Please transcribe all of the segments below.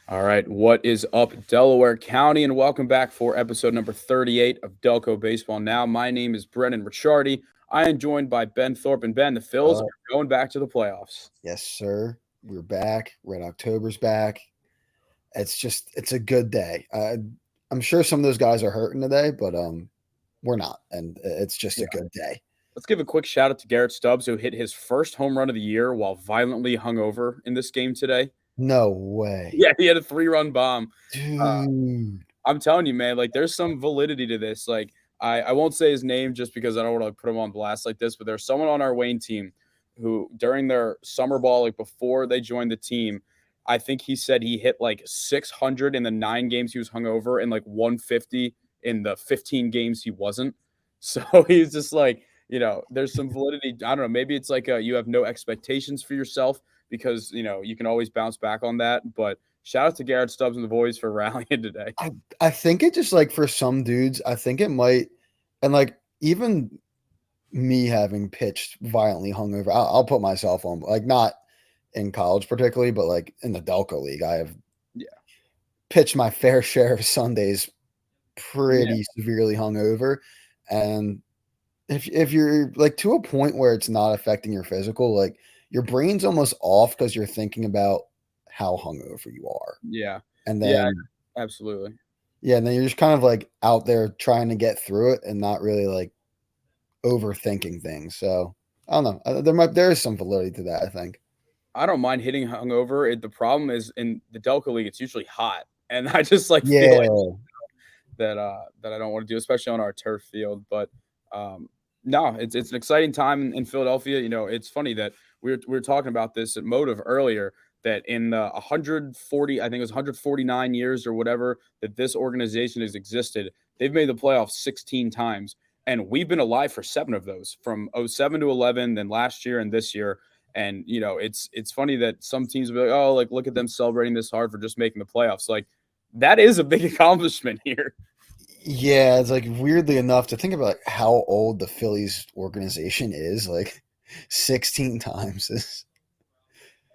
All right, what is up, Delaware County, and welcome back for episode number 38 of Delco Baseball Now. My name is Brennan Ricciardi. I am joined by Ben Thorpe, and Ben, the Phils Uh, are going back to the playoffs. yes, sir. We're back. Red October's back. It's a good day. I'm sure some of those guys are hurting today, but we're not, and it's just Yeah. a good day. Let's give a quick shout out to Garrett Stubbs, who hit his first home run of the year while violently hungover in this game today. No way, Yeah, he had a 3-run bomb. Uh, dude. I'm telling you, man, like there's some validity to this. Like I won't say his name just because I don't want to put him on blast like this, but there's someone on our Wayne team who during their summer ball, like before they joined the team, I think he said he hit like 600 in the 9 games he was hungover and like 150 in the 15 games he wasn't. So he's just like, there's some validity. I don't know. Maybe it's like you have no expectations for yourself because, you can always bounce back on that. But shout out to Garrett Stubbs and the boys for rallying today. I think it just like for some dudes, I think it might, and like even me having pitched violently hungover, I'll put myself on like not in college particularly, but like in the Delco League, I have Yeah. pitched my fair share of Sundays Yeah. pretty severely hungover, and if you're like to a point where it's not affecting your physical, like your brain's almost off because you're thinking about how hungover you are, Yeah. and Yeah, then absolutely. yeah, and then you're just kind of like out there trying to get through it and not really like overthinking things. So I don't know. There is some validity to that. I think. I don't mind hitting hungover. The problem is in the Delco League, it's usually hot, and I just like feel like Yeah, that I don't want to do, especially on our turf field. But no, it's an exciting time in Philadelphia. It's funny that we were talking about this at Motive earlier. That in the 140, I think it was 149 years or whatever that this organization has existed, they've made the playoffs 16 times, and we've been alive for 7 of those, from '07 to 11, then last year and this year. And it's funny that some teams will be like, oh, like look at them celebrating this hard for just making the playoffs. Like that is a big accomplishment here. yeah. It's like weirdly enough to think about like, how old the Phillies organization is. Like 16 times is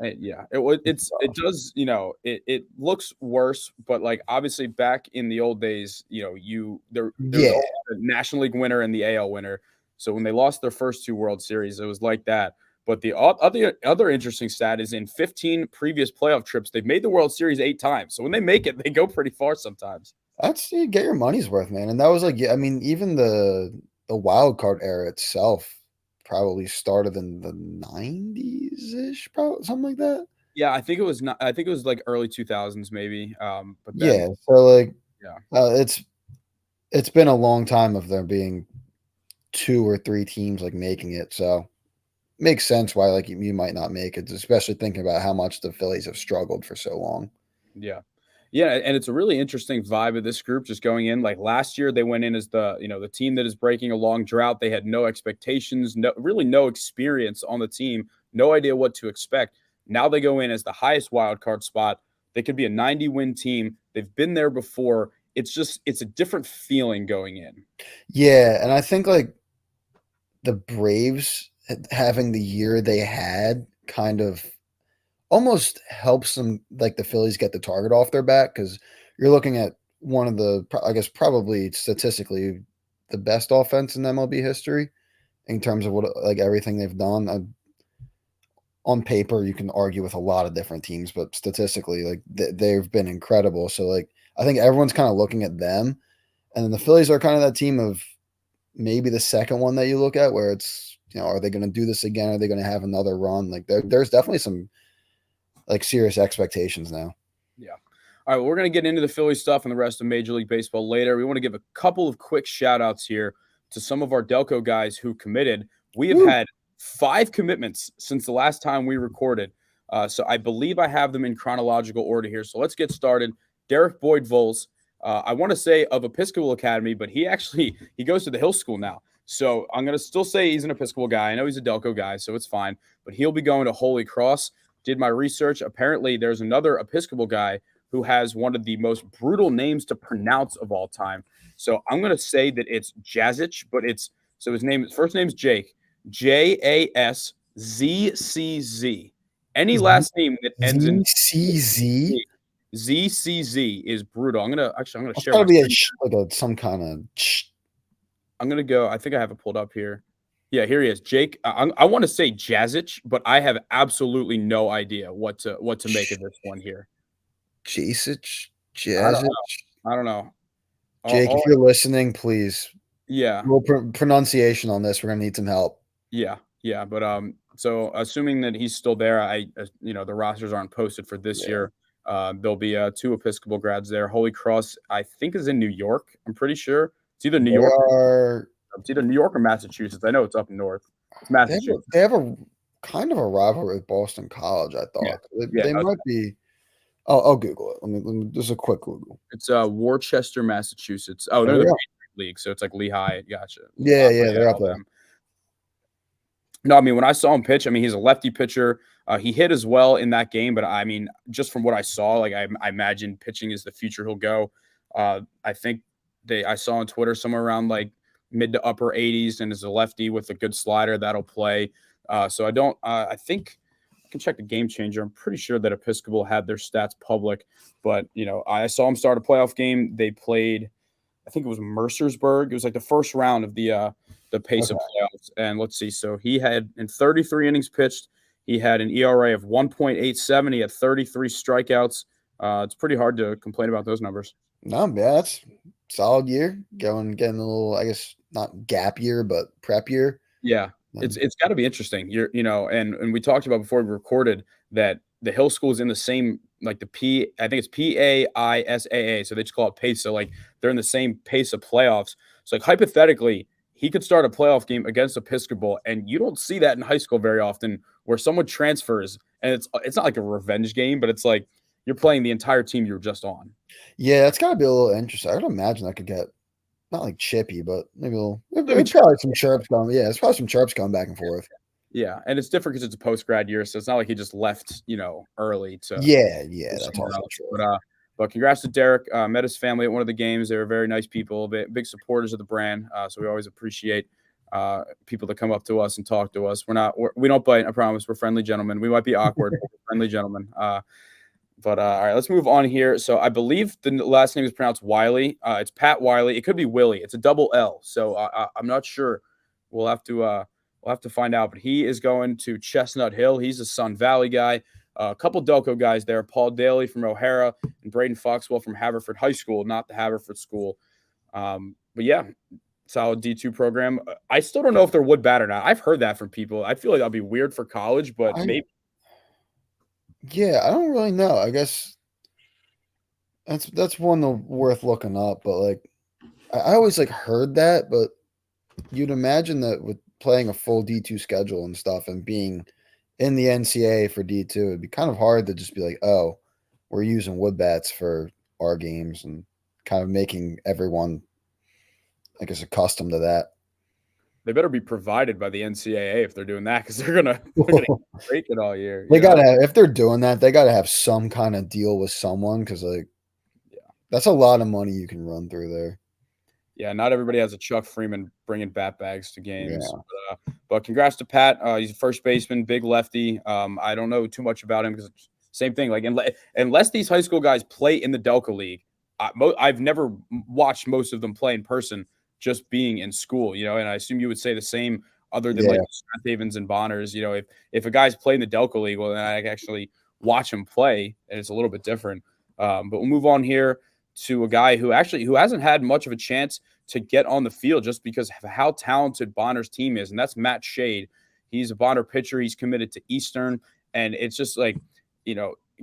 Yeah, it rough. does, it looks worse, but like obviously back in the old days, there's Yeah, always a National League winner and the AL winner. So when they lost their first 2 World Series, it was like that. But the other interesting stat is in 15 previous playoff trips, they've made the World Series 8 times. So when they make it, they go pretty far sometimes. that's you get your money's worth, man. And that was like, yeah, I mean, even the wild card era itself probably started in the 90s ish, probably something like that. Yeah, I think it was not. I think it was like early 2000s maybe. But then Yeah, so like yeah. it's been a long time of there being two or three teams like making it. So makes sense why like you might not make it, especially thinking about how much the Phillies have struggled for so long. Yeah. Yeah, and it's a really interesting vibe of this group just going in. Like last year, they went in as the team that is breaking a long drought. They had no expectations, really no experience on the team, no idea what to expect. Now they go in as the highest wild card spot. They could be a 90-win team. They've been there before. It's a different feeling going in. Yeah, and I think like the Braves having the year they had kind of almost helps them like the Phillies get the target off their back because you're looking at one of the I guess probably statistically the best offense in MLB history in terms of what like everything they've done. On paper, you can argue with a lot of different teams, but statistically, like they've been incredible. So like I think everyone's kind of looking at them, and then the Phillies are kind of that team of maybe the second one that you look at where it's are they going to do this again? Are they going to have another run? Like there's definitely some like serious expectations now. Yeah. All right, well, we're going to get into the Philly stuff and the rest of Major League Baseball later. We want to give a couple of quick shout outs here to some of our Delco guys who committed. We have Woo! had 5 commitments since the last time we recorded. So I believe I have them in chronological order here. So let's get started. Derek Boyd Vols. I want to say of Episcopal Academy, but he goes to the Hill School now. So I'm going to still say he's an Episcopal guy. I know he's a Delco guy, so it's fine. But he'll be going to Holy Cross. Did my research. Apparently, there's another Episcopal guy who has one of the most brutal names to pronounce of all time. So I'm going to say that it's Jazic, but his first name's Jake, Jasszcz. Any last name that ends in ZCZ. ZCZ is brutal. I'm gonna That's share got to my be screen. some kind of. I'm gonna go. I think I have it pulled up here. Yeah, here he is, Jake. I want to say Jazic, but I have absolutely no idea what to make of this one here. Jasic, I don't Jazic. I don't know. Jake, if you're listening, please. Yeah, Well, pronunciation on this, we're gonna need some help. yeah. But so assuming that he's still there, the rosters aren't posted for this Yeah, year. There'll be two Episcopal grads there. Holy Cross, I think, is in New York. I'm pretty sure it's either New they York. are. It's either New York or Massachusetts. I know it's up north. It's Massachusetts. They have a kind of a rivalry with Boston College. I Yeah, thought yeah. they might be. I'll Google it. Let me just a quick Google. It's Worcester, Massachusetts. Oh, they're There in we the go. Patriot League, so it's like Lehigh. Gotcha. Yeah, yeah, Lafayette, they're up all there. them. No, I mean when I saw him pitch, I mean he's a lefty pitcher. He hit as well in that game, but I mean just from what I saw, like I imagine pitching is the future he'll go. I think I saw on Twitter somewhere around like mid to upper 80s, and is a lefty with a good slider that'll play. So I don't. I think I can check the game changer. I'm pretty sure that Episcopal had their stats public, but I saw him start a playoff game. They played. I think it was Mercersburg. It was like the first round of the pace Okay. of playoffs. And let's see. So he had in 33 innings pitched, he had an ERA of 1.87. He had 33 strikeouts. It's pretty hard to complain about those numbers. No, yeah, that's solid year. Getting a little, I guess, not gap year, but prep year. Yeah, it's Um, it's got to be interesting. And we talked about before we recorded that the Hill School is in the same like the P. I think it's PAISAA, so they just call it PACE. So like they're in the same pace of playoffs. So like hypothetically, he could start a playoff game against Episcopal, and you don't see that in high school very often, where someone transfers and it's not like a revenge game, but it's like you're playing the entire team you were just on. yeah, that's got to be a little interesting. I would imagine that could get not like chippy, but maybe a little. Maybe There's probably some chirps going. Yeah, it's probably some chirps going back and forth. Yeah, and it's different because it's a post grad year, so it's not like he just left, early to Yeah, yeah, go that's somewhere also else. true. But congrats to Derek. Met his family at one of the games. They were very nice people, big supporters of the brand. So we always appreciate people that come up to us and talk to us. We don't bite. I promise. We're friendly gentlemen. We might be awkward, but we're friendly gentlemen. But all right, let's move on here. So I believe the last name is pronounced Wiley. It's Pat Wiley. It could be Willie. It's a double L. So I'm not sure. We'll have to find out. But he is going to Chestnut Hill. He's a Sun Valley guy. A couple Delco guys there. Paul Daly from O'Hara and Braden Foxwell from Haverford High School, not the Haverford School. But yeah, solid D2 program. I still don't know if they're wood bat or not. I've heard that from people. I feel like that'll be weird for college, but I maybe. Yeah, I don't really know. I guess that's one worth looking up. But like, I always like heard that, but you'd imagine that with playing a full D2 schedule and stuff and being in the NCAA for D2, it'd be kind of hard to just be like, oh, we're using wood bats for our games and kind of making everyone, I guess, accustomed to that. They better be provided by the NCAA if they're doing that because they're gonna break it all year. They gotta have, if they're doing that, they gotta have some kind of deal with someone because like Yeah. that's a lot of money you can run through there. Yeah, not everybody has a Chuck Freeman bringing bat bags to games. Yeah. But congrats to Pat. He's a first baseman, big lefty. I don't know too much about him because same thing. Like unless these high school guys play in the Delco League, I've never watched most of them play in person, just being in school. And I assume you would say the same. Other than like Yeah. Strath Havens and Bonners, if a guy's playing the Delco League, well, then I can actually watch him play, and it's a little bit different. But we'll move on here to a guy who hasn't had much of a chance to get on the field just because of how talented Bonner's team is, and that's Matt Shade. He's a Bonner pitcher. He's committed to Eastern, and it's just like,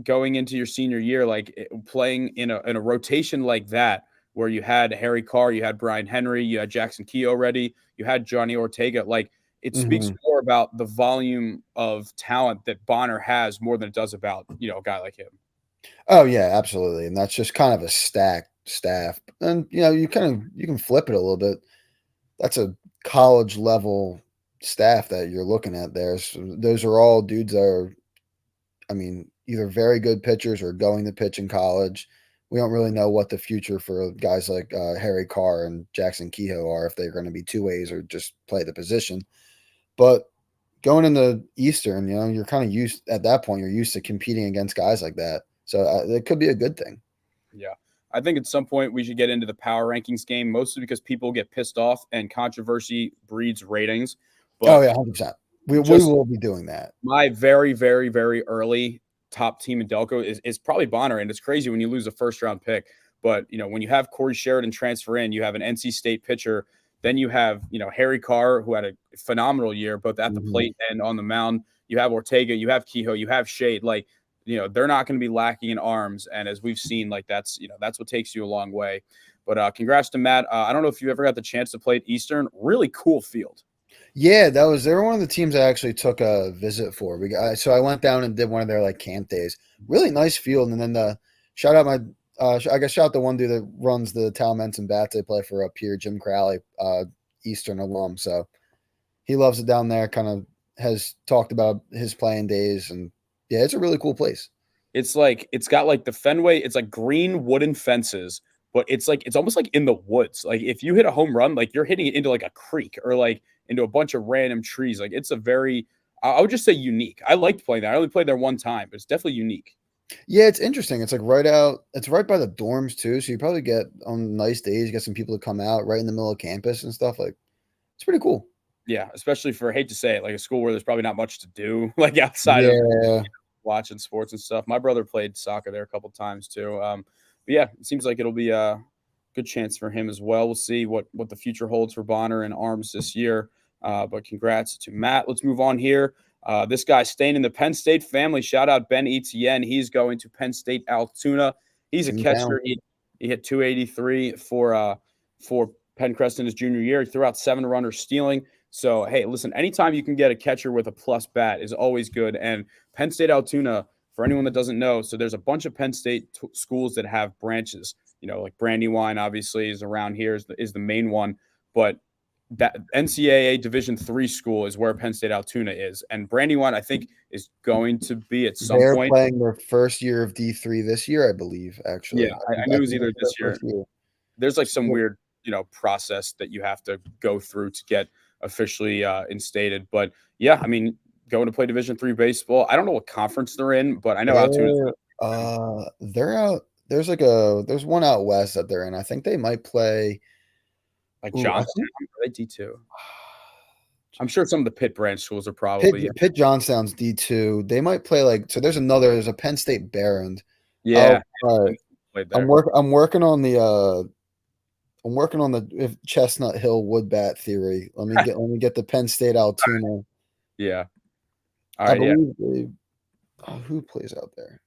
going into your senior year, like playing in a rotation like that, where you had Harry Carr, you had Brian Henry, you had Jackson Key already, you had Johnny Ortega. Like it speaks more about the volume of talent that Bonner has more than it does about a guy like him. Oh yeah, absolutely, and that's just kind of a stacked staff. And you can flip it a little bit. That's a college level staff that you're looking at there. So those are all dudes that are, I mean, either very good pitchers or going to pitch in college. We don't really know what the future for guys like Harry Carr and Jackson Kehoe are, if they're going to be two ways or just play the position. But going into Eastern, you're kind of used at that point. You're used to competing against guys like that. So it could be a good thing. Yeah. I think at some point we should get into the power rankings game, mostly because people get pissed off and controversy breeds ratings. Oh But yeah, 100%. We just will be doing that. my very, very, very early top team in Delco is probably Bonner, and it's crazy when you lose a first round pick. But when you have Corey Sheridan transfer in, you have an NC State pitcher, then you have Harry Carr, who had a phenomenal year both at the plate and on the mound. You have Ortega, you have Kehoe, you have Shade. Like they're not going to be lacking in arms, and as we've seen, like that's what takes you a long way. But congrats to Matt. I don't know if you ever got the chance to play at Eastern. Really cool field. Yeah, they were one of the teams I actually took a visit for. So I went down and did one of their like camp days. Really nice field, and then shout out my I guess shout out the one dude that runs the Talments and Bats they play for up here, Jim Crowley, Eastern alum. So he loves it down there. Kind of has talked about his playing days, and yeah, it's a really cool place. It's like it's got like the Fenway. It's like green wooden fences, but it's almost like in the woods. Like if you hit a home run, like you're hitting it into like a creek or like into a bunch of random trees. Like it's a very, I would just say unique. I liked playing there. I only played there one time, but it's definitely unique. Yeah, it's interesting. It's like right out. It's right by the dorms too, so you probably get on nice days. You get some people to come out right in the middle of campus and stuff. Like it's pretty cool. Yeah, especially for, I hate to say it, like a school where there's probably not much to do, like outside of Yeah. watching sports and stuff. My brother played soccer there a couple times too. But yeah, it seems like it'll be a good chance for him as well. We'll see what the future holds for Bonner and Arms this year. But congrats to Matt. Let's move on here. This guy staying in the Penn State family. Shout out Ben Etienne. He's going to Penn State Altoona. He's a catcher. He hit 283 for Penncrest in his junior year. He threw out 7 runners stealing. So, hey, listen, anytime you can get a catcher with a plus bat is always good. And Penn State Altoona, for anyone that doesn't know, so there's a bunch of Penn State schools that have branches. Like Brandywine obviously is around here, is the main one. But that NCAA Division III school is where Penn State Altoona is. And Brandywine, I think, is going to be at some They're point. playing their first year of D3 this year, I believe, actually. Yeah, I knew it was either this year. There's like some So- weird, process that you have to go through to get officially instated. But yeah, I mean, going to play Division III baseball. I don't know what conference they're in, but I know Altoona. They're out. There's one out west that they're in. I think they might play Like ooh, I Johnstown, think are they D2? I'm sure some of the Pitt branch schools are probably. Pitt Johnstown's D2. They might play there's a Penn State Barron. Oh, Yeah, all right. played there. I'm working on the if Chestnut Hill wood bat theory. Let me get the Penn State Altoona. Yeah. All I right. Yeah. believe who plays out there?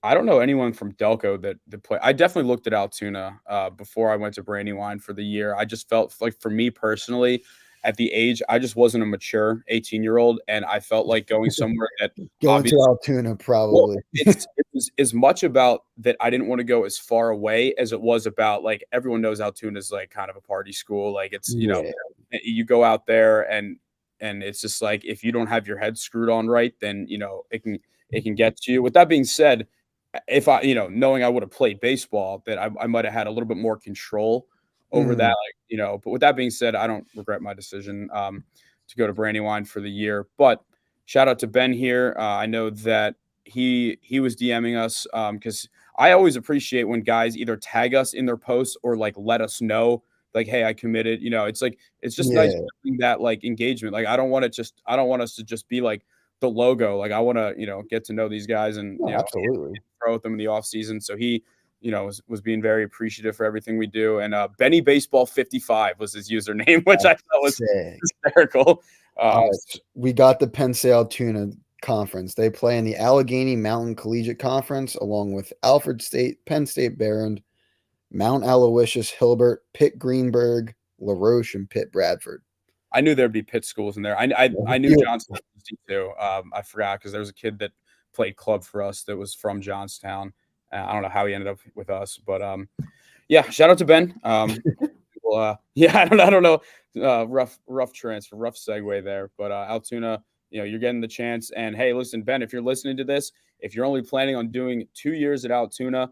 I don't know anyone from Delco that play. I definitely looked at Altoona before I went to Brandywine for the year. I just felt like, for me personally, at the age, I just wasn't a mature 18-year-old, and I felt like going somewhere that Going to Altoona, probably. Well, it was as much about that I didn't want to go as far away as it was about, like, everyone knows Altoona is like kind of a party school. Like it's you go out there and it's just like, if you don't have your head screwed on right, then it can get to you. With that being said, if I, knowing I would have played baseball, that I might have had a little bit more control over that. Like, but with that being said, I don't regret my decision to go to Brandywine for the year. But shout out to Ben here. I know that he was DMing us because I always appreciate when guys either tag us in their posts or like let us know, like, hey, I committed. It's like, it's just nice having that like engagement. Like I don't want us to just be like the logo. Like I want to, get to know these guys and absolutely throw with them in the off season. So he, was being very appreciative for everything we do. And Benny Baseball 55 was his username, which I thought was hysterical. We got the Penn State Altoona Conference. They play in the Allegheny Mountain Collegiate Conference along with Alfred State, Penn State Barron, Mount Aloysius, Hilbert, Pitt Greenberg, LaRoche, and Pitt Bradford. I knew there'd be Pitt schools in there. I knew Johnstown was too. I forgot because there was a kid that played club for us that was from Johnstown. I don't know how he ended up with us, but yeah, shout out to Ben. Yeah, I don't know. Rough transfer, rough segue there, but Altoona, you're getting the chance. And hey, listen, Ben, if you're listening to this, if you're only planning on doing 2 years at Altoona,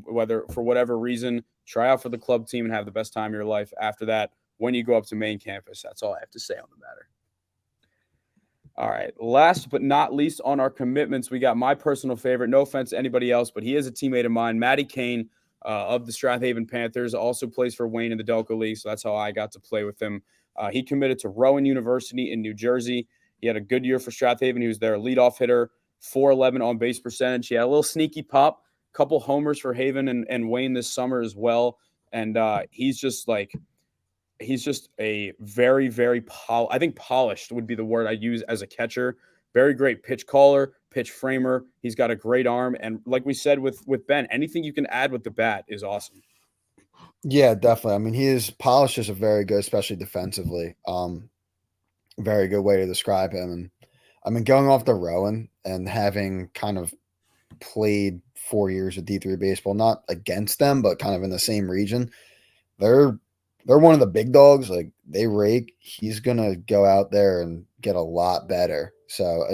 whether for whatever reason, try out for the club team and have the best time of your life. After that, when you go up to main campus, that's all I have to say on the All right. Last but not least on our commitments, we got my personal favorite. No offense to anybody else, but he is a teammate of mine, Matty Kane of the Strathaven Panthers. Also plays for Wayne in the Delco League, so that's how I got to play with him. He committed to Rowan University in New Jersey. He had a good year for Strathaven. He was their leadoff hitter, 411 on base percentage. He had a little sneaky pop, couple homers for Haven and Wayne this summer as well. And he's just a very, very I think polished would be the word I use as a catcher. Very great pitch caller, pitch framer. He's got a great arm, and like we said with Ben, anything you can add with the bat is awesome. Yeah, definitely. I mean, his polish is a very good, especially defensively. Very good way to describe him. And I mean, going off the Rowan and having kind of played 4 years of D3 baseball, not against them, but kind of in the same region. They're one of the big dogs. Like they rake. He's gonna go out there and get a lot better. So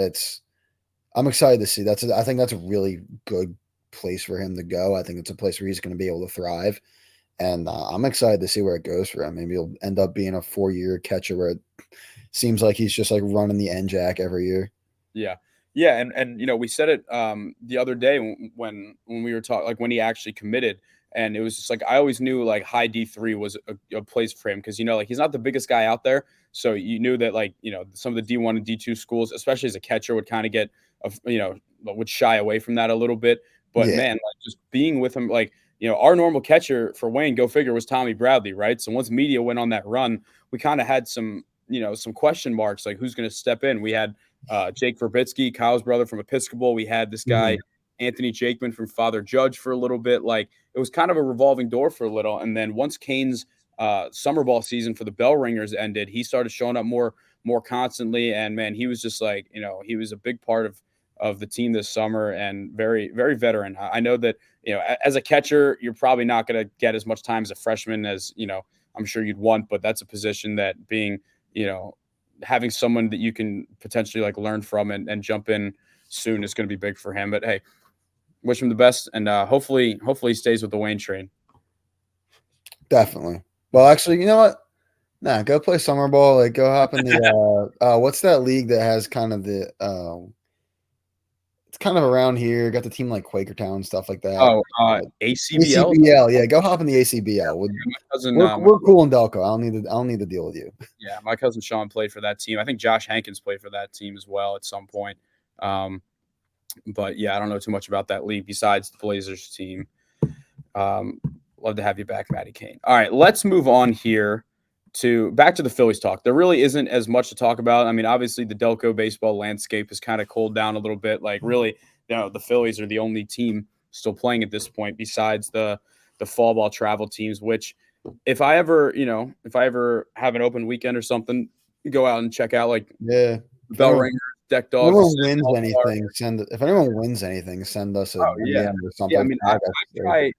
I'm excited to see. I think that's a really good place for him to go. I think it's a place where he's going to be able to thrive. And I'm excited to see where it goes for him. Maybe he'll end up being a 4-year catcher where it seems like he's just like running the end jack every year. Yeah. Yeah, and we said it the other day when we were talking, like when he actually committed, and it was just like I always knew like high D3 was a place for him because like he's not the biggest guy out there, so you knew that like some of the D1 and D2 schools, especially as a catcher, would kind of get would shy away from that a little bit. But Yeah. man, like just being with him, like our normal catcher for Wayne, go figure, was Tommy Bradley, right? So once media went on that run, we kind of had some some question marks like who's going to step in. We had Jake Verbitsky, Kyle's brother from Episcopal. We had this guy, Anthony Jakeman from Father Judge for a little bit. Like it was kind of a revolving door for a little. And then once Kane's summer ball season for the Bell Ringers ended, he started showing up more constantly. And man, he was just like, he was a big part of the team this summer and very, very veteran. I know that, as a catcher, you're probably not going to get as much time as a freshman as, I'm sure you'd want, but that's a position that being, having someone that you can potentially like learn from and jump in soon is going to be big for him. But hey, wish him the best, and hopefully he stays with the Wayne train. Definitely. Well, actually, you know what? Nah, go play summer ball. Like, go hop in the what's that league that has kind of the it's kind of around here. Got the team like Quakertown stuff like that. Oh, ACBL. ACBL, yeah. Go hop in the ACBL. We're cool in Delco. I don't need to deal with you. Yeah, my cousin Sean played for that team. I think Josh Hankins played for that team as well at some point. But yeah, I don't know too much about that league besides the Blazers team. Love to have you back, Matty Kane. All right, let's move on here back to the Phillies talk. There really isn't as much to talk about. I mean, obviously the Delco baseball landscape has kind of cooled down a little bit. Like really, the Phillies are the only team still playing at this point besides the fall ball travel teams, which if I ever have an open weekend or something, go out and check out like Bell Ringers, Deck Dogs. If anyone wins anything, send us a DM or something. Yeah, I mean,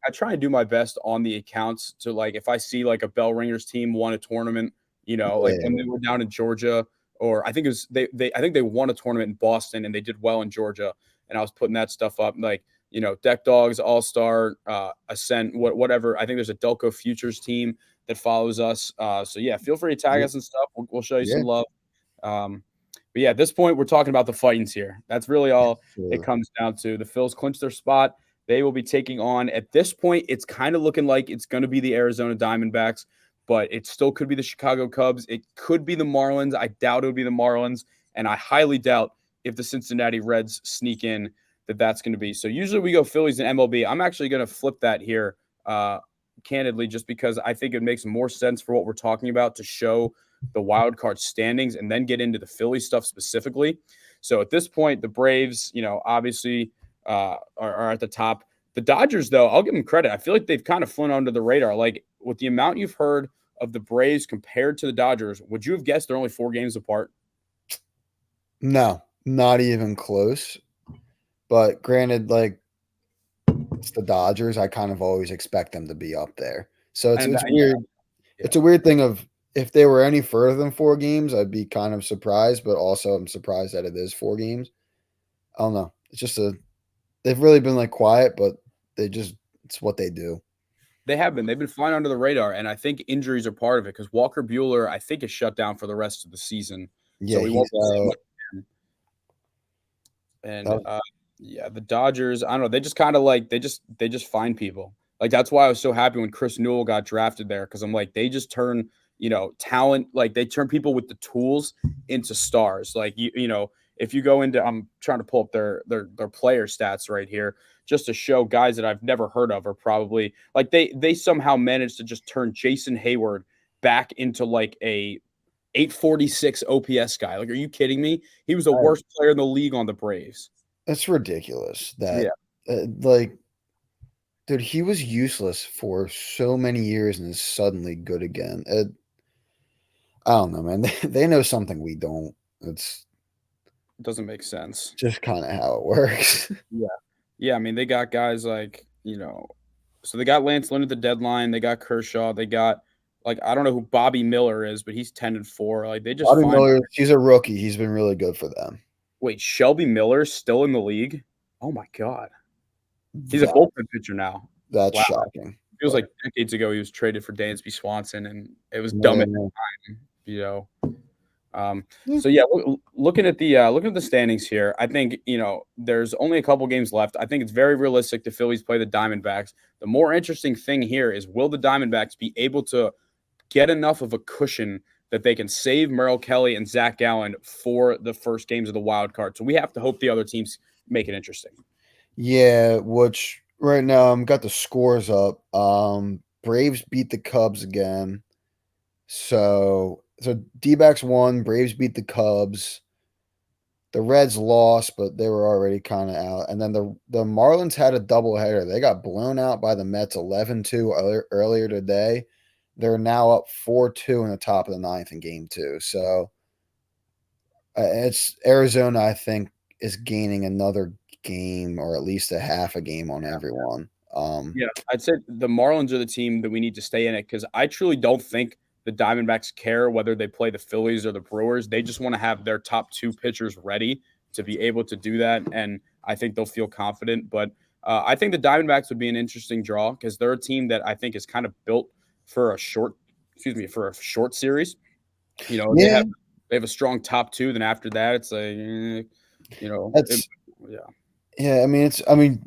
I try and do my best on the accounts to like if I see like a Bell Ringers team won a tournament, like when they were down in Georgia, or I think it was I think they won a tournament in Boston and they did well in Georgia, and I was putting that stuff up like Deck Dogs, All Star, Ascent, whatever. I think there's a Delco Futures team that follows us. So yeah, feel free to tag us and stuff. We'll show you some love. But yeah, at this point, we're talking about the Fightins here. That's really all it comes down to. The Phils clinch their spot. They will be taking on, at this point, it's kind of looking like it's going to be the Arizona Diamondbacks, but it still could be the Chicago Cubs. It could be the Marlins. I doubt it would be the Marlins, and I highly doubt if the Cincinnati Reds sneak in that's going to be. So usually we go Phillies and MLB. I'm actually going to flip that here candidly just because I think it makes more sense for what we're talking about to show the wild card standings and then get into the Philly stuff specifically. So at this point, the Braves, obviously are at the top. The Dodgers, though, I'll give them credit. I feel like they've kind of flown under the radar. Like with the amount you've heard of the Braves compared to the Dodgers, would you have guessed they're only 4 games apart? No, not even close. But granted, like it's the Dodgers, I kind of always expect them to be up there. So it's weird. Yeah. It's a weird thing of if they were any further than 4 games, I'd be kind of surprised, but also I'm surprised that it is 4 games. I don't know. It's just they've really been like quiet, but it's what they do. They have been. They've been flying under the radar, and I think injuries are part of it because Walker Buehler, I think, is shut down for the rest of the season. Yeah, so we won't see much of him. And That yeah, the Dodgers, I don't know, they just kind of like they just find people. Like that's why I was so happy when Chris Newell got drafted there because I'm like they just turn talent, like they turn people with the tools into stars. Like if you go into, I'm trying to pull up their player stats right here just to show guys that I've never heard of are probably like they somehow managed to just turn Jason Hayward back into like a 846 OPS guy. Like, are you kidding me? He was the worst player in the league on the Braves. that's ridiculous. Yeah, Like, dude, he was useless for so many years and is suddenly good again. I don't know, man. They know something we don't. It's it doesn't make sense. just kind of how it works. Yeah. Yeah, I mean, they got guys like, so they got Lance Lynn at the deadline. They got Kershaw. They got, like, I don't know who Bobby Miller is, but he's 10-4. Like, they just Bobby find. Miller, he's a rookie. He's been really good for them. Wait, Shelby Miller's still in the league? Oh my God. He's a That bullpen pitcher now. that's Wow. shocking. Feels But like decades ago he was traded for Dansby Swanson, and it was dumb at yeah, the time, you know. yeah, So yeah, looking at the standings here, I think there's only a couple games left. I think it's very realistic the Phillies play the Diamondbacks. The more interesting thing here is will the Diamondbacks be able to get enough of a cushion that they can save Merrill Kelly and Zach Gallen for the first games of the wild card? So we have to hope the other teams make it interesting. yeah. Which right now I'm got the scores up. Braves beat the Cubs again. So D-backs won. Braves beat the Cubs. The Reds lost, but they were already kind of out. And then the Marlins had a doubleheader. They got blown out by the Mets 11-2 earlier today. They're now up 4-2 in the top of the ninth in game two. So it's Arizona, I think, is gaining another game or at least a half a game on everyone. Yeah, I'd say the Marlins are the team that we need to stay in it because I truly don't think the Diamondbacks care whether they play the Phillies or the Brewers. They just want to have their top two pitchers ready to be able to do that, and I think they'll feel confident. But I think the Diamondbacks would be an interesting draw because they're a team that I think is kind of built for a short, for a short series. They Yeah, have a strong top two. Then after that, it's like, that's yeah. yeah.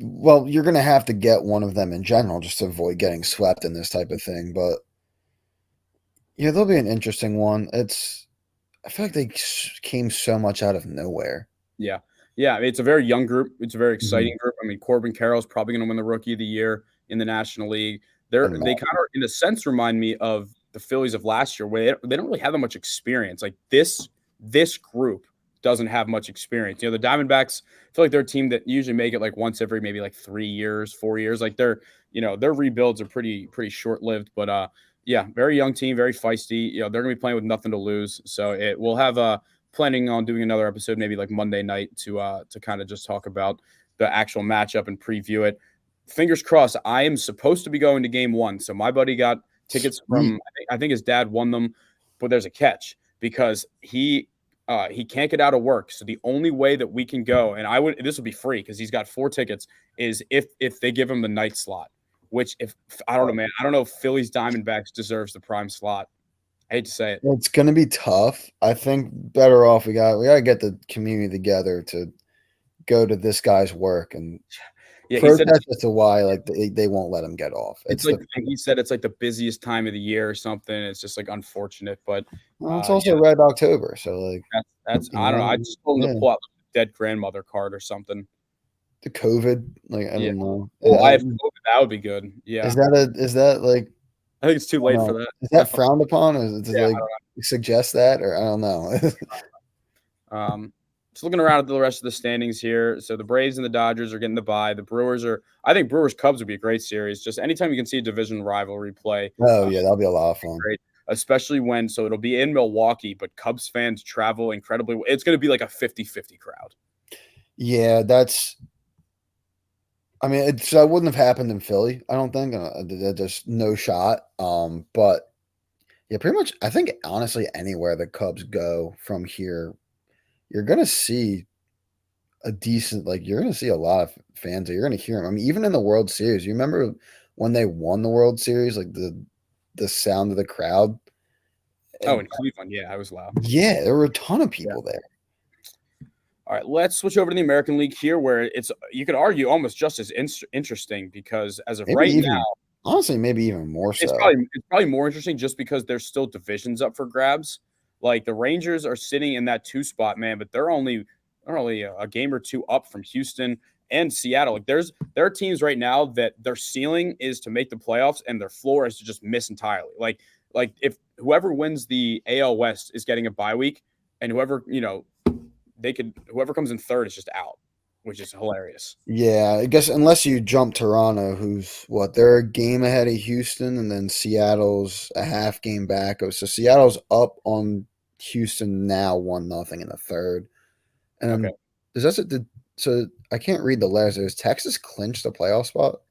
Well, you're gonna have to get one of them in general just to avoid getting swept in this type of thing. But yeah, there'll be an interesting one. I feel like they came so much out of nowhere. Yeah. Yeah, it's a very young group. It's a very Mhm. exciting group. I mean, Corbin Carroll's probably going to win the Rookie of the Year in the National League. And They kind of, in a sense, remind me of the Phillies of last year, where they don't really have that much experience. Like this group doesn't have much experience. The Diamondbacks, I feel like they're a team that usually make it like once every maybe like 3 years, 4 years. Like their rebuilds are pretty short lived. But yeah, very young team, very feisty. They're going to be playing with nothing to lose. So we'll have planning on doing another episode maybe like Monday night to kind of just talk about the actual matchup and preview it. Fingers crossed. I am supposed to be going to game one, so my buddy got tickets sweet. from. I think his dad won them, but there's a catch because he can't get out of work. So the only way that we can go, and this would be free because he's got 4 tickets, is if they give him the night slot. Which if I don't know, man, I don't know if Phillies Diamondbacks deserves the prime slot. I hate to say it. It's gonna be tough. I think better off we gotta get the community together to go to this guy's work and Yeah, he said protest as to why like they won't let him get off. it's It's like the he said it's like the busiest time of the year or something. It's just like unfortunate, but well, it's yeah, also Red October, so like that's you I don't know. I know, just told him to yeah, pull out like a dead grandmother card or something. the COVID, like I Yeah. don't know. Well, I have COVID. That would be good. Yeah, Is that like I think it's too I don't late for know, that. is that frowned upon? Or does it Yeah. like suggest that or I don't know. Just looking around at the rest of the standings here. So the Braves and the Dodgers are getting the bye. The Brewers are. I think Brewers Cubs would be a great series. Just anytime you can see a division rivalry play, Oh yeah, that'll be a lot of fun. great. Especially when it'll be in Milwaukee, but Cubs fans travel incredibly. It's going to be like a 50-50 crowd. Yeah, that wouldn't have happened in Philly, I don't think. There's no shot. But yeah, pretty much. I think honestly, anywhere the Cubs go from here, you're gonna see a decent. Like you're gonna see a lot of fans. You're gonna hear them. I mean, even in the World Series, you remember when they won the World Series, like the sound of the crowd. Oh, And in Cleveland, yeah, I was loud. yeah, there were a ton of Yeah. people there. All right, let's switch over to the American League here, where it's you could argue almost just as interesting because as of Maybe right even now, honestly, maybe even more it's so. probably more interesting just because there's still divisions up for grabs. Like the Rangers are sitting in that 2 spot, man, but they're only a game or two up from Houston and Seattle. Like there are teams right now that their ceiling is to make the playoffs and their floor is to just miss entirely. Like if whoever wins the AL West is getting a bye week, and whoever comes in third is just out, which is hilarious. Yeah, I guess unless you jump Toronto, who's what, they're a game ahead of Houston, and then Seattle's a half game back. Oh, so Seattle's up on Houston now, 1-0 in the third. Okay. And does that did so I can't read the letters. Does Texas clinch the playoff spot?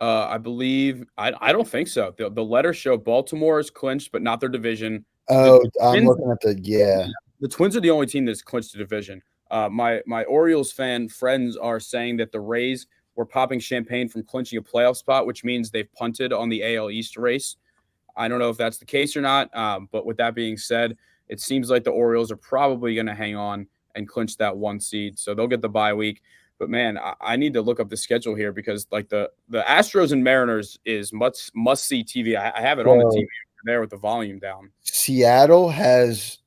I believe I don't think so. The letters show Baltimore is clinched, but not their division. The Oh, I'm Twins, looking at the. the Twins are the only team that's clinched the division. My Orioles fan friends are saying that the Rays were popping champagne from clinching a playoff spot, which means they've punted on the AL East race. I don't know if that's the case or not. But with that being said, it seems like the Orioles are probably going to hang on and clinch that 1 seed. So they'll get the bye week. But man, I need to look up the schedule here because like the Astros and Mariners is must see TV. I have it on the TV So there with the volume down. Seattle has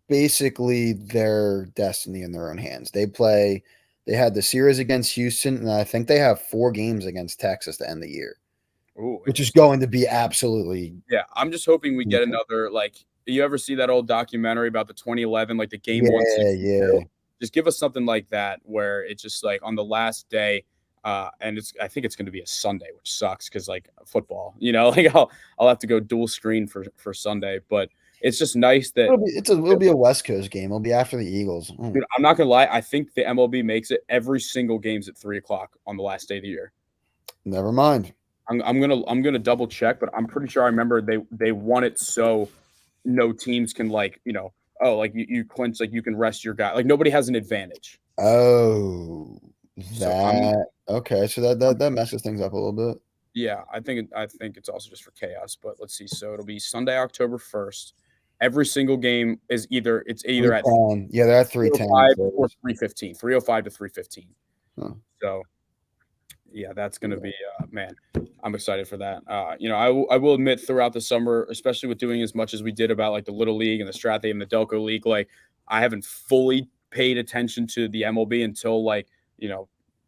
basically their destiny in their own hands. They had the series against Houston, and I think they have 4 games against Texas to end the year, Ooh, which is interesting. going to be absolutely Yeah, I'm just hoping we get insane. another like. You ever see that old documentary about the 2011, like the game one Yeah, series? yeah. Just give us something like that where it's just like on the last day, and I think it's going to be a Sunday, which sucks because like football, like I'll have to go dual screen for Sunday, but it's just nice that It'll be a West Coast game. It'll be after the Eagles. dude, I'm not gonna lie. I think the MLB makes it every single game's at 3 o'clock on the last day of the year. Never mind. I'm gonna double check, but I'm pretty sure I remember they want it so no teams can like like you clinch like you can rest your guy like nobody has an advantage. Oh, So that okay. So that messes things up a little bit. yeah, I think it's also just for chaos. But let's see. So it'll be Sunday, October 1st. Every single game is either at 3:10. Yeah, they're at 3:10. 3:05 or 3:15, 3:05 to 3:15. Huh. So yeah, that's gonna Yeah. be man. I'm excited for that. I will admit throughout the summer, especially with doing as much as we did about like the Little League and the Strathy and the Delco League, like I haven't fully paid attention to the MLB until like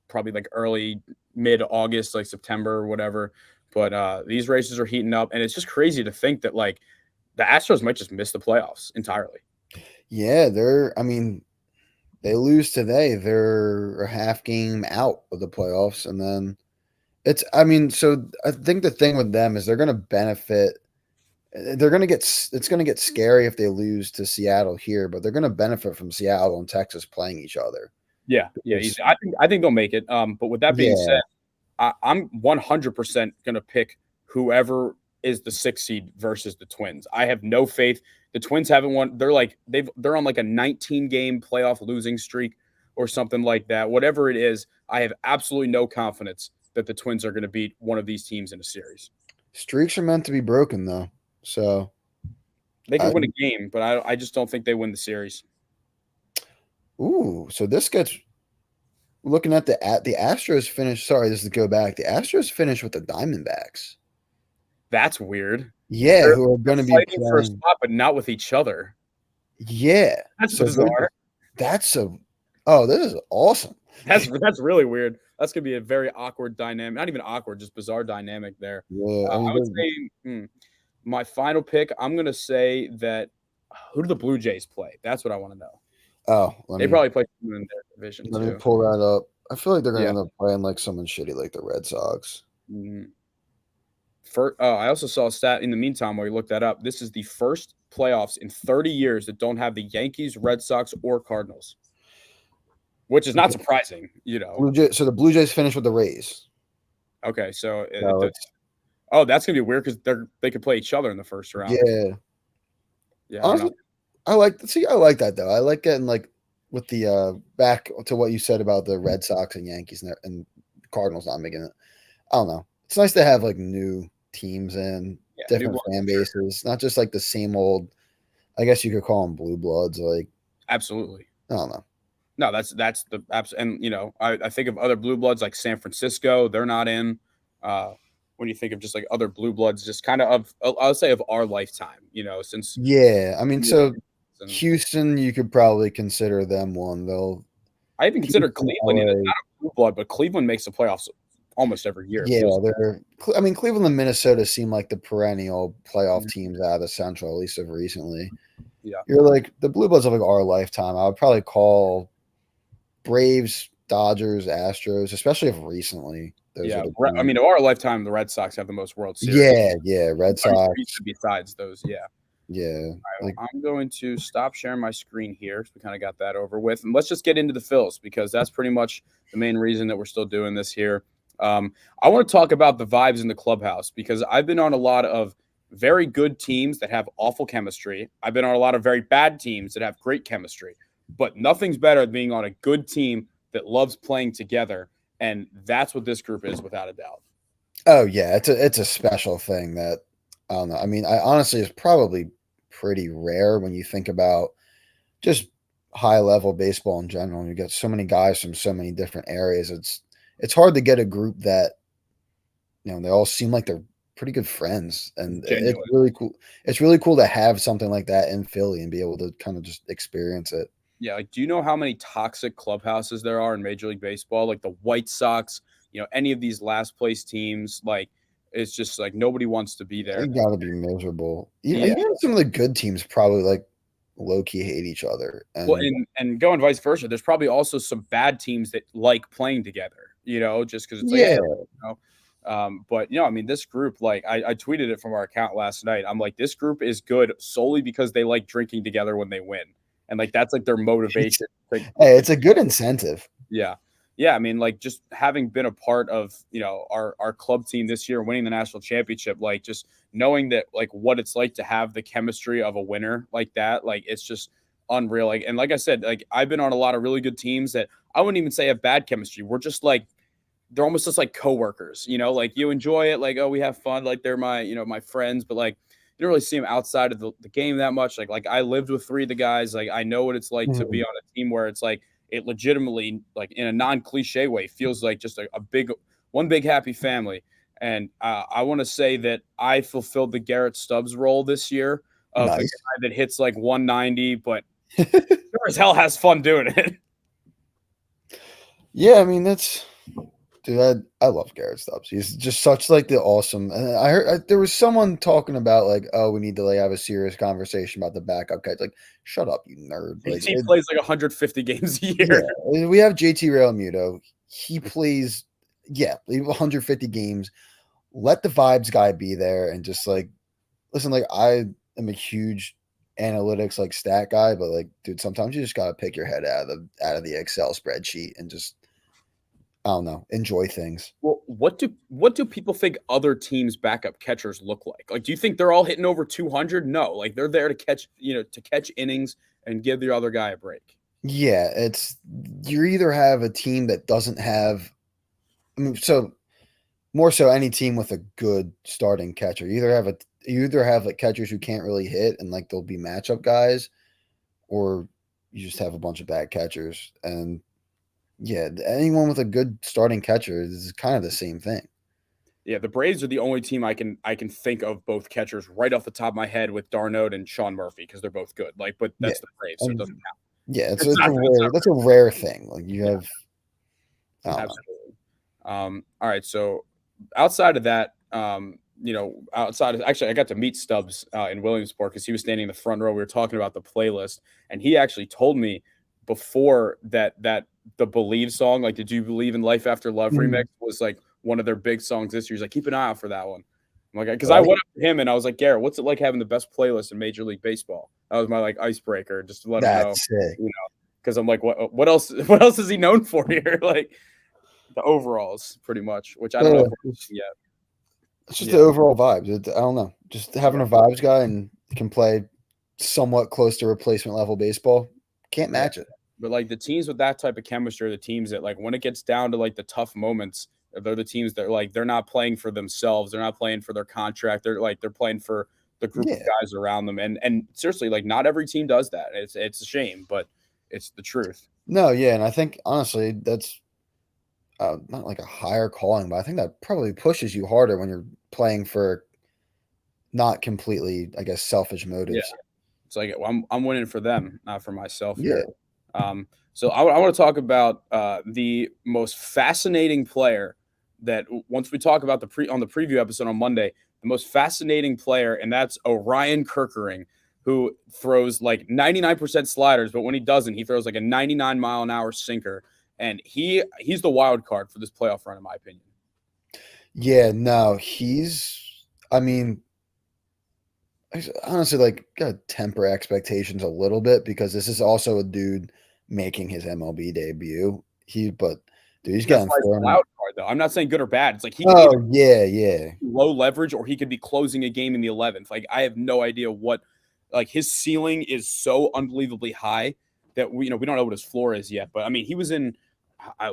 probably like early mid August, like September or whatever. But these races are heating up, and it's just crazy to think that like the Astros might just miss the playoffs entirely. Yeah, I mean, they lose today, they're a half game out of the playoffs, and then I mean, so I think the thing with them is they're going to benefit. They're going to it's going to get scary if they lose to Seattle here, but they're going to benefit from Seattle and Texas playing each other. Yeah, yeah, Because, easy. I think they'll make it. But with that being said, yeah, I'm 100% gonna pick whoever is the 6 seed versus the Twins. I have no faith. The Twins haven't won. They're on like a 19 game playoff losing streak or something like that. Whatever it is, I have absolutely no confidence that the Twins are going to beat one of these teams in a series. streaks are meant to be broken, though. So, They I, could win a game, but I just don't think they win the series. so this gets looking at the Astros finish. Sorry, this is to go back. The Astros finish with the Diamondbacks. That's weird. Yeah, They're, who are they're going to be fighting for a playing. spot, but not with each other. Yeah, That's so they're bizarre. that's a. Oh, this is awesome. That's really weird. That's gonna be a very awkward dynamic. Not even awkward, just bizarre dynamic there. Yeah, I I mean, would say my final pick. I'm gonna say that who do the Blue Jays play? That's what I want to know. oh, They probably play someone in their division let me too. pull that up. I feel like they're going to Yeah. end up playing like someone shitty, like the Red Sox. Mhm. I also saw a stat in the meantime while you look that up. This is the first playoffs in 30 years that don't have the Yankees, Red Sox, or Cardinals, which is not surprising. So the Blue Jays finish with the Rays. Okay, so So it's that's gonna be weird because they could play each other in the first round. yeah. Yeah, I don't know. Honestly, I like that though. I like getting like with the back to what you said about the Red Sox and Yankees and Cardinals not making it. I don't know. It's nice to have like new teams and Yeah, new different blood fan for sure. bases, not just like the same old. I guess you could call them blue bloods. Like Absolutely. I don't know. No, that's the and I think of other blue bloods like San Francisco, they're not in. When you think of just like other blue bloods, just kind of I'll say of our lifetime, since Yeah, I mean, so and Houston, you could probably consider them one. They'll I even consider Houston, Cleveland, LA. not a blue blood, but Cleveland makes the playoffs almost every year. It Yeah, feels I mean, Cleveland and Minnesota seem like the perennial playoff Mhm. teams out of the Central, at least of recently. Yeah, You're like the Blue Bloods of like our lifetime. I would probably call Braves, Dodgers, Astros, especially of recently. Those are yeah. the I two. mean, of our lifetime, the Red Sox have the most World Series. Yeah, Red I mean, Sox. besides those, yeah. Yeah, like I'm going to stop sharing my screen here. So we kind of got that over with. And let's just get into the Phils because that's pretty much the main reason that we're still doing this here. I want to talk about the vibes in the clubhouse because I've been on a lot of very good teams that have awful chemistry. I've been on a lot of very bad teams that have great chemistry, but nothing's better than being on a good team that loves playing together. And that's what this group is without a doubt. oh yeah, it's a special thing that I don't know. I mean, I honestly it's probably pretty rare when you think about just high level baseball in general. You get so many guys from so many different areas. It's hard to get a group that they all seem like they're pretty good friends, and it's Genuine. really cool. It's really cool to have something like that in Philly and be able to kind of just experience it. Yeah, like, do you know how many toxic clubhouses there are in Major League Baseball? Like the White Sox, any of these last place teams, like it's just like nobody wants to be there. It got to be miserable. Yeah. Even some of the good teams probably like low key hate each other, Well, and and going vice versa, there's probably also some bad teams that like playing together, just because it's like, yeah, but I mean, this group, like I tweeted it from our account last night. I'm like, this group is good solely because they like drinking together when they win. And like that's like their it's motivation it's a good incentive. Yeah. Yeah, I mean, like, just having been a part of, our club team this year, winning the national championship, like, just knowing that, like, what it's like to have the chemistry of a winner like that, like, it's just unreal. Like, and like I said, like, I've been on a lot of really good teams that I wouldn't even say have bad chemistry. We're just like they're almost just like coworkers, like you enjoy it, like, oh, we have fun, like they're my friends, but like you don't really see them outside of the game that much. Like I lived with three of the guys, like I know what it's like to be Mhm. on a team where it's like it legitimately, like in a non-cliche way, feels like just a big one big happy family. And I want to say that I fulfilled the Garrett Stubbs role this year of the Nice. guy that hits like 190, but sure as hell has fun doing it. Yeah, I mean that's dude. I love Garrett Stubbs. He's just such like the awesome. And I heard there was someone talking about like, oh, we need to like have a serious conversation about the backup catch. Like, shut up, you nerd. Like, He plays like 150 games a yeah, year. we have JT Realmuto. He plays, yeah, 150 games. Let the vibes guy be there and just like listen. Like, I am a huge analytics like stat guy, but like, dude, sometimes you just gotta pick your head out of the Excel spreadsheet and just I don't know, enjoy things. Well, what do people think other teams' backup catchers look like? Like, do you think they're all hitting over 200? No, like they're there to catch innings and give the other guy a break. Yeah, it's you either have a team that doesn't have I mean, so more so any team with a good starting catcher. You either have like catchers who can't really hit and like they'll be matchup guys, or you just have a bunch of bad catchers. And yeah, anyone with a good starting catcher is kind of the same thing. Yeah, the Braves are the only team I can think of both catchers right off the top of my head with Darnold and Sean Murphy because they're both good. Like, but Yeah. that's the Braves, so it doesn't And count. yeah, it's It's it's a not. It's rare not. that's a rare thing. Like you Yeah, have I don't know. absolutely. All right, so outside of that, outside of actually, I got to meet Stubbs in Williamsport because he was standing in the front row. We were talking about the playlist, and he actually told me before that the Believe song, like "Did You Believe in Life After Love" remix, Mhm. was like one of their big songs this year. He's like, keep an eye out for that one. I'm like, because I Right? went up to him and I was like, Garrett, what's it like having the best playlist in Major League Baseball? That was my like icebreaker, just to let him know, That's sick. because I'm like, what else? What else is he known for here? Like the overalls, pretty much, which I don't know if It's, we're yet. it's just the Yeah, overall vibes. I don't know. Just having yeah, a vibes guy and can play somewhat close to replacement level baseball. Can't yeah. match it. But like the teams with that type of chemistry are the teams that like when it gets down to like the tough moments, they're the teams that like they're not playing for themselves, they're not playing for their contract, they're playing for the group of Yeah. guys around them. And seriously, like not every team does that. It's a shame, but It's the truth. No, yeah, and I think honestly that's not like a higher calling, but I think that probably pushes you harder when you're playing for not completely, I guess, selfish Yeah. motives. It's like I'm winning for them, not for myself Yeah. here. So I want to talk about the most fascinating player that once we talk about on the preview episode on Monday, the most fascinating player, and that's Orion Kirkering, who throws like 99% sliders, but when he doesn't, he throws like a 99-mile-an-hour sinker, and he's the wild card for this playoff run, in my opinion. Yeah, no, I mean, honestly, like, gotta temper expectations a little bit because this is also a dude making his MLB debut. But dude, he's That's getting why it's a thrown. wild card, though. I'm not saying good or bad. It's like he could either Oh, yeah, yeah. low leverage or he could be closing a game in the 11th. Like I have no idea what like his ceiling is so unbelievably high that we don't know what his floor is yet. But I mean, he was in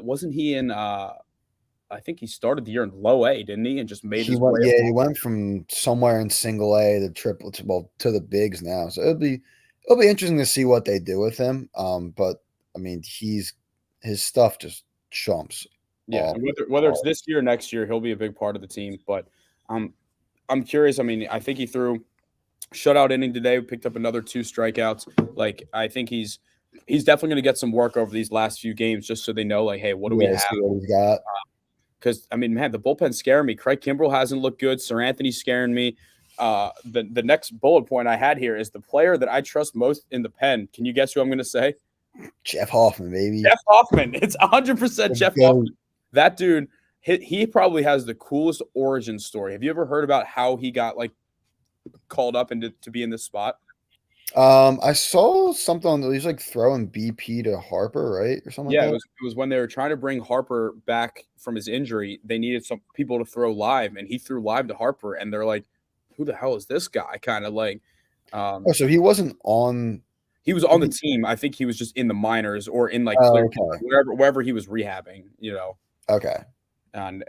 wasn't he in I think he started the year in low A, didn't he? And just made his way He went from somewhere in single A to triple to to the bigs now. So it'll be interesting to see what they do with him. But I mean, his stuff just chumps yeah, all. and whether it's this year or next year, he'll be a big part of the team. But um, I'm curious. I mean, I think he threw shutout inning today. Picked up another 2 strikeouts. Like I think he's definitely going to get some work over these last few games, just so they know, like, hey, what do we Yeah, have? see what he's got. Because I mean, man, the bullpen's scaring me. Craig Kimbrell hasn't looked good. Sir Anthony's scaring me. The next bullet point I had here is the player that I trust most in the pen. Can you guess who I'm going to say? Jeff Hoffman, baby. Jeff Hoffman. It's 100% Let's Jeff go. Hoffman. That dude, he probably has the coolest origin story. Have you ever heard about how he got like called up and to be in this spot? I saw something on he's like throwing BP to Harper, right? Or something like Yeah, that. it was when they were trying to bring Harper back from his injury. They needed some people to throw live, and he threw live to Harper, and they're like, "Who the hell is this guy?" Kind of like, Oh, um, so he wasn't on he was on the team. I think he was just in the minors or in like oh, clear okay. wherever he was rehabbing, you know. Okay. And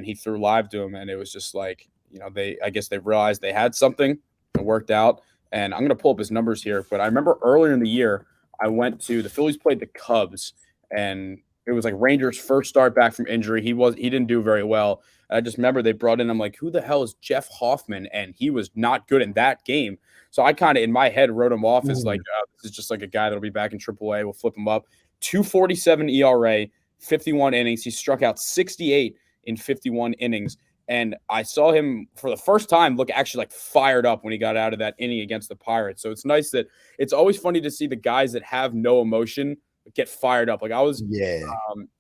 he threw live to him, and it was just like, they I guess they realized they had something. It worked out, and I'm gonna pull up his numbers here. But I remember earlier in the year, I went to the Phillies played the Cubs, and it was like Rangers' first start back from injury. He didn't do very well. I just remember they brought in. I'm like, who the hell is Jeff Hoffman? And he was not good in that game. So I kind of in my head wrote him off as like, this is just like a guy that'll be back in AAA. We'll flip him up. 2.47 ERA. 51 innings. He struck out 68 in 51 innings. And I saw him for the first time look actually like fired up when he got out of that inning against the Pirates. So it's nice that it's always funny to see the guys that have no emotion get fired up. Like Yeah.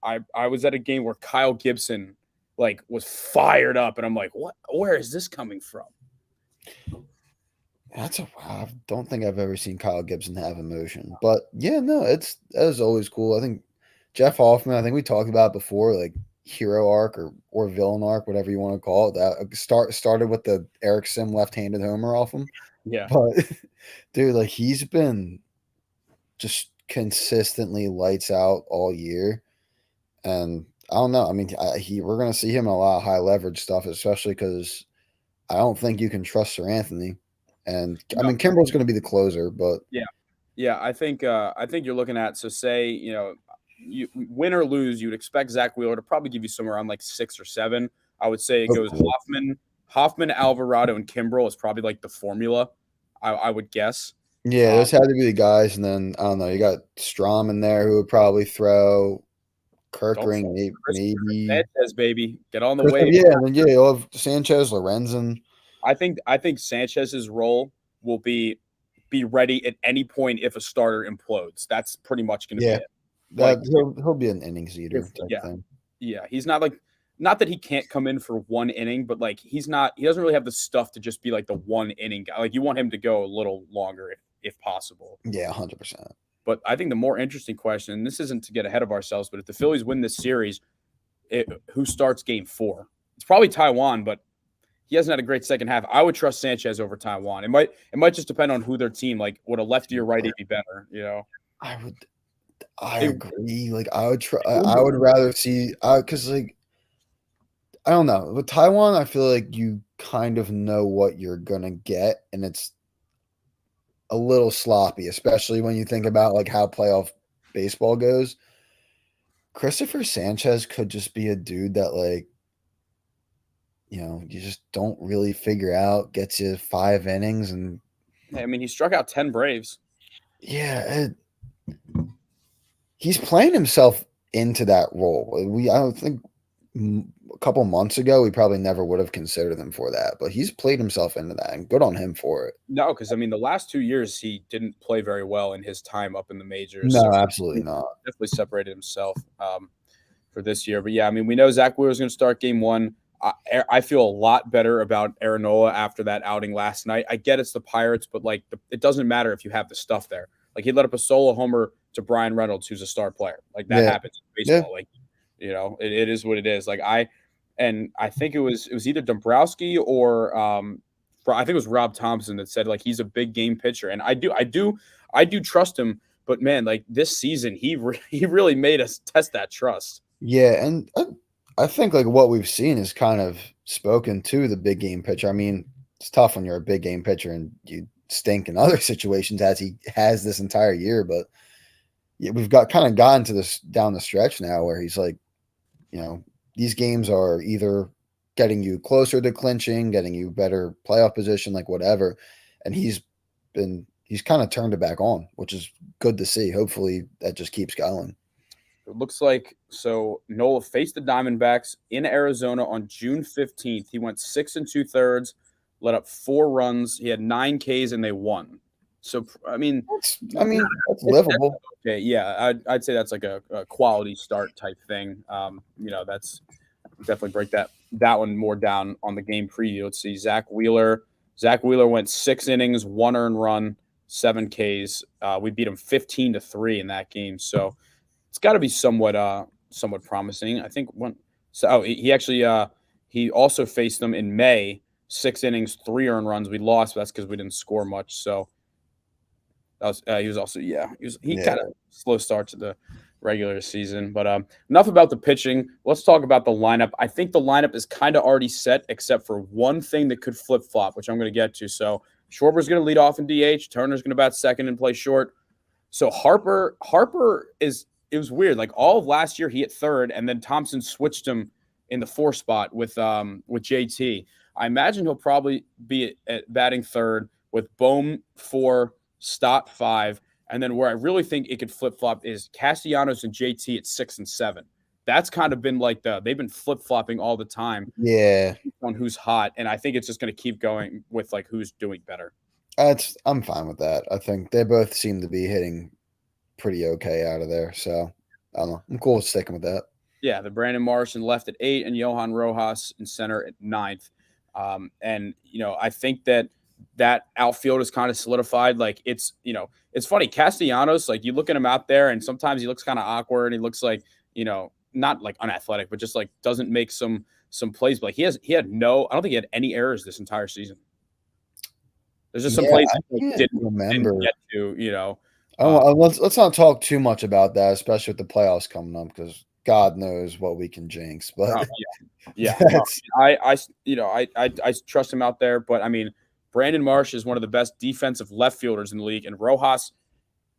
I was at a game where Kyle Gibson like was fired up, and I'm like, what? Where is this coming from? I don't think I've ever seen Kyle Gibson have emotion. But yeah, no, that is always cool. I think Jeff Hoffman, I think we talked about it before, like hero arc or villain arc, whatever you want to call it. That started with the Eric Sim left-handed homer off him. Yeah. But dude, like he's been just consistently lights out all year. And I don't know. I mean, we're gonna see him in a lot of high leverage stuff, especially because I don't think you can trust Sir Anthony. And I No, mean, Kimbrel's going to be the closer, but yeah. Yeah, I think you're looking at, so say, you win or lose, you'd expect Zach Wheeler to probably give you somewhere around like 6 or 7. I would say it oh, goes cool. Hoffman, Alvarado, and Kimbrel is probably like the formula. I would guess. Yeah, Um, those had to be the guys, and then I don't know. You got Strom in there who would probably throw don't Kirkring, Chris maybe. Sanchez, baby, get on the Chris, wave. yeah, and then yeah, you'll have Sanchez, Lorenzen. I think Sanchez's role will be ready at any point if a starter implodes. That's pretty much going to be Yeah, it. Like that he'll be an innings if eater type yeah, thing. Yeah, he's not like, not that he can't come in for one inning, but like he doesn't really have the stuff to just be like the one inning guy. Like you want him to go a little longer if possible. Yeah, 100%. But I think the more interesting question, and this isn't to get ahead of ourselves, but if the Phillies win this series, who starts game 4? It's probably Taiwan, but he hasn't had a great second half. I would trust Sanchez over Taiwan. It might just depend on who their team, like would a lefty or righty be better, I would. I It, agree. Like I would try. it would I be would rather see. Because like I don't know with Taiwan, I feel like you kind of know what you're gonna get, and it's a little sloppy, especially when you think about like how playoff baseball goes. Christopher Sanchez could just be a dude that like you just don't really figure out, gets you 5 innings and I mean, he struck out 10 Braves. yeah, he's playing himself into that role. I don't think a couple months ago we probably never would have considered him for that, but he's played himself into that, and good on him for it. No, because I mean, the last 2 years he didn't play very well in his time up in the majors. So No, absolutely not. definitely separated himself for this year. But yeah, I mean, we know Zach Wheeler's going to start game one. I feel a lot better about Aaron Nola after that outing last night. I get it's the Pirates, but like it doesn't matter if you have the stuff there. Like he let up a solo homer to Brian Reynolds, who's a star player. Like that Yeah, happens in yeah, baseball. Like it is what it is. I think it was either Dombrowski or I think it was Rob Thompson that said like he's a big game pitcher, and I do trust him. But man, like this season, he really made us test that trust. yeah, and I think like what we've seen is kind of spoken to the big game pitcher. I mean, it's tough when you're a big game pitcher and you stink in other situations as he has this entire year, but yeah, we've got kind of gotten to this down the stretch now where he's like, you know, these games are either getting you closer to clinching, getting you better playoff position, like whatever. And he's kind of turned it back on, which is good to see. Hopefully that just keeps going. It looks like so Nola faced the Diamondbacks in Arizona on June 15th. He went 6 2/3, let up 4 runs. He had 9 Ks and they won. So I mean, That's it's livable. okay. Yeah, I'd say that's like a quality start type thing. That's definitely break that one more down on the game preview. Let's see, Zach Wheeler. Zach Wheeler went 6 innings, 1 earned run, 7 Ks. We beat him 15-3 in that game. So it's got to be somewhat promising. I think he actually he also faced them in May, 6 innings, 3 earned runs. We lost, but that's because we didn't score much. So he was also he Yeah. kind of slow start to the regular season. But enough about the pitching. Let's talk about the lineup. I think the lineup is kind of already set, except for one thing that could flip flop, which I'm going to get to. So Schwarber's going to lead off in DH. Turner's going to bat second and play short. So Harper is it was weird. Like all of last year, he hit third, and then Thompson switched him in the 4 spot with JT. I imagine he'll probably be at batting third with Bohm 4, Stott 5, and then where I really think it could flip flop is Castellanos and JT at 6 and 7. That's kind of been like they've been flip flopping all the time Yeah. on who's hot, and I think it's just going to keep going with like who's doing better. I'm fine with that. I think they both seem to be hitting pretty okay out of there. So I don't know. I'm cool with sticking with that. Yeah, the Brandon Morrison left at 8 and Johan Rojas in center at ninth. I think that outfield is kind of solidified. Like it's funny. Castellanos, like you look at him out there, and sometimes he looks kind of awkward. He looks like not like unathletic, but just like doesn't make some plays. But like I don't think he had any errors this entire season. There's just some Yeah, plays I he can't didn't remember. get to. Let's not talk too much about that, especially with the playoffs coming up, because God knows what we can jinx. But Yeah. No, that's I trust him out there, but I mean, Brandon Marsh is one of the best defensive left fielders in the league, and Rojas,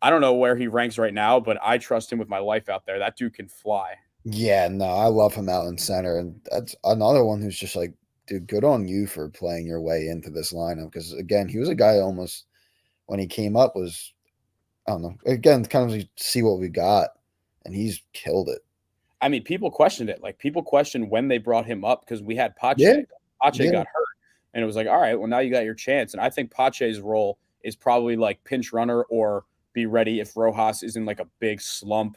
I don't know where he ranks right now, but I trust him with my life out there. That dude can fly. yeah, no, I love him out in center, and that's another one who's just like, dude, good on you for playing your way into this lineup. Because again, he was a guy almost when he came up was I don't know. Again, kind of see what we got, and he's killed it. I mean, people questioned it. Like people questioned when they brought him up because we had Yeah, Pache. Pache yeah, got hurt, and it was like, all right, well now you got your chance. And I think Pache's role is probably like pinch runner or be ready if Rojas is in like a big slump,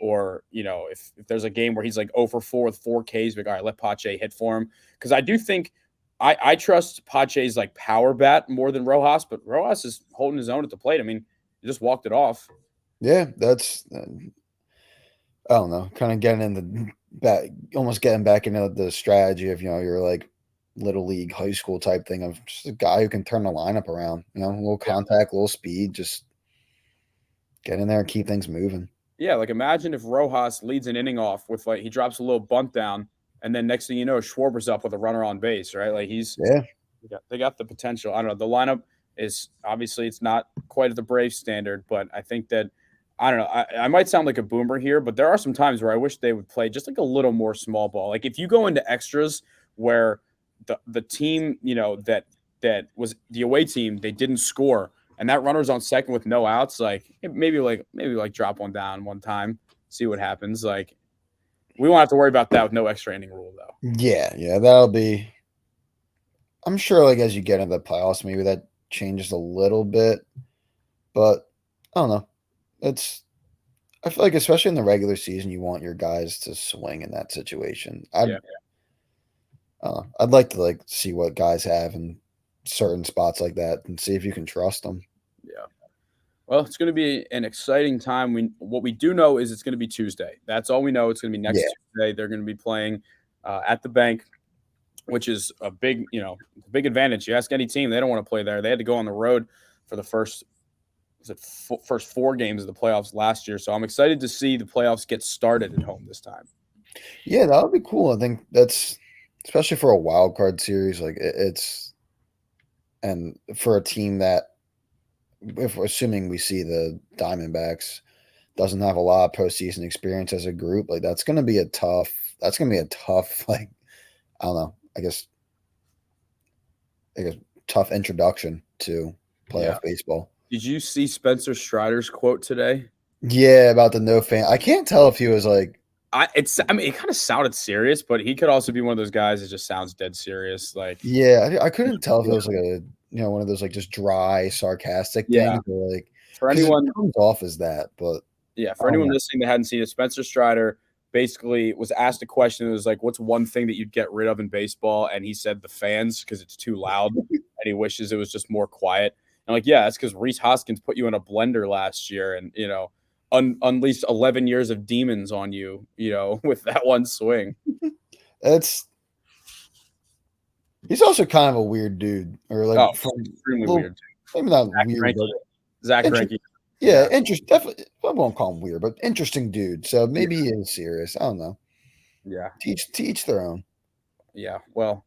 or if there's a game where he's like 0 for 4 with 4 Ks, like all right, let Pache hit for him because I do think I trust Pache's like power bat more than Rojas, but Rojas is holding his own at the plate. I mean, he just walked it off. yeah. That's I don't know, kind of getting into back, almost getting back into the strategy of your like little league, high school type thing of just a guy who can turn the lineup around. A little contact, a little speed, just get in there and keep things moving. Yeah, like imagine if Rojas leads an inning off with like he drops a little bunt down, and then next thing you know, Schwarber's up with a runner on base, right? Like Yeah, they got the potential. I don't know. The lineup is obviously it's not quite at the Brave standard, but I think that I don't know. I might sound like a boomer here, but there are some times where I wish they would play just like a little more small ball. Like if you go into extras where the team, that was the away team, they didn't score, and that runner's on second with no outs, maybe drop one down one time, see what happens. Like we won't have to worry about that with no extra inning rule though. Yeah, that'll be. I'm sure, like as you get into the playoffs, maybe that changes a little bit, but I don't know. I feel like, especially in the regular season, you want your guys to swing in that situation. Yeah. I'd like to see what guys have in certain spots like that and see if you can trust them. Yeah. Well, it's going to be an exciting time. What we do know is it's going to be Tuesday. That's all we know. It's going to be next Tuesday. They're going to be playing at the bank, which is a big advantage. You ask any team, they don't want to play there. They had to go on the road for the first 4 games of the playoffs last year. So I'm excited to see the playoffs get started at home this time. Yeah, that would be cool. I think that's especially for a wild card series. Like and for a team that, if we're assuming we see the Diamondbacks, doesn't have a lot of postseason experience as a group, like that's going to be a tough, like, I don't know, I guess tough introduction to playoff baseball. Did you see Spencer Strider's quote today? Yeah, about the no fan. I can't tell if he was like, it kind of sounded serious, but he could also be one of those guys that just sounds dead serious. Like, yeah, I couldn't tell if it was like a, one of those like just dry, sarcastic things, or like, for anyone it comes off as that, but for anyone listening that hadn't seen it, Spencer Strider basically was asked a question. It was like, what's one thing that you'd get rid of in baseball? And he said the fans, because it's too loud, and he wishes it was just more quiet. And like, yeah, that's because Rhys Hoskins put you in a blender last year and, unleashed 11 years of demons on you, with that one swing. He's also kind of a weird dude, or like extremely weird. Maybe not weird, but Zach Greinke. Yeah, definitely. I won't call him weird, but interesting dude. So maybe he is serious. I don't know. Yeah. Teach their own. Yeah. Well,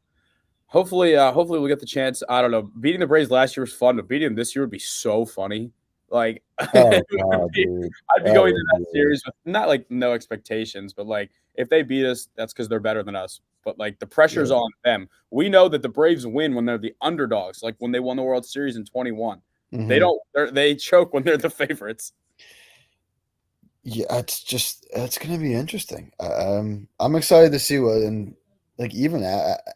hopefully we'll get the chance. I don't know. Beating the Braves last year was fun, but beating them this year would be so funny. Like, oh, God, dude. I'd be going to that series with not like no expectations, but like if they beat us, that's because they're better than us. But like the pressure's on them. We know that the Braves win when they're the underdogs, like when they won the World Series in 21. Mm-hmm. They don't. They choke when they're the favorites. Yeah, it's gonna be interesting. I'm excited to see what, and like even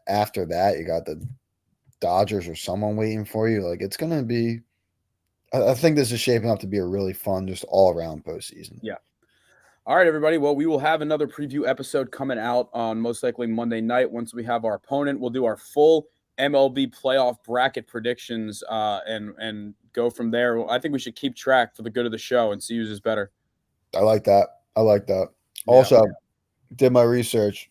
after that, you got the Dodgers or someone waiting for you. Like it's gonna be. I think this is shaping up to be a really fun, just all around postseason. Yeah. All right, everybody. Well, we will have another preview episode coming out on most likely Monday night. Once we have our opponent, we'll do our full MLB playoff bracket predictions and go from there. I think we should keep track for the good of the show and see who's is better. I like that. Yeah. Also, did my research.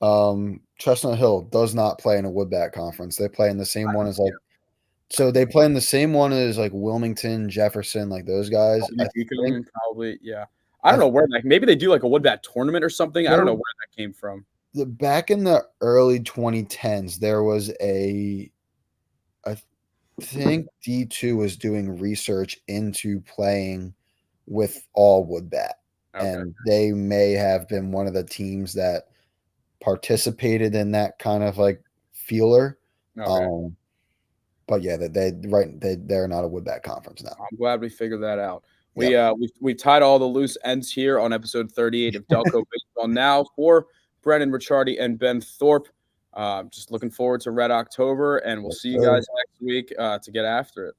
Chestnut Hill does not play in a Woodbat conference. They play in the same one as so they play in the same one as like Wilmington, Jefferson, like those guys. I think probably, yeah. I don't know where maybe they do like a Woodbat tournament or something. I don't know where that came from. Back in the early 2010s, there was I think D2 was doing research into playing with all Woodbat. Okay. And they may have been one of the teams that participated in that kind of like feeler. Okay. But yeah, they're not a Woodbat conference now. I'm glad we figured that out. We tied all the loose ends here on episode 38 of Delco Baseball Now for Brennan Ricciardi and Ben Thorpe. Just looking forward to Red October, and we'll see you guys next week to get after it.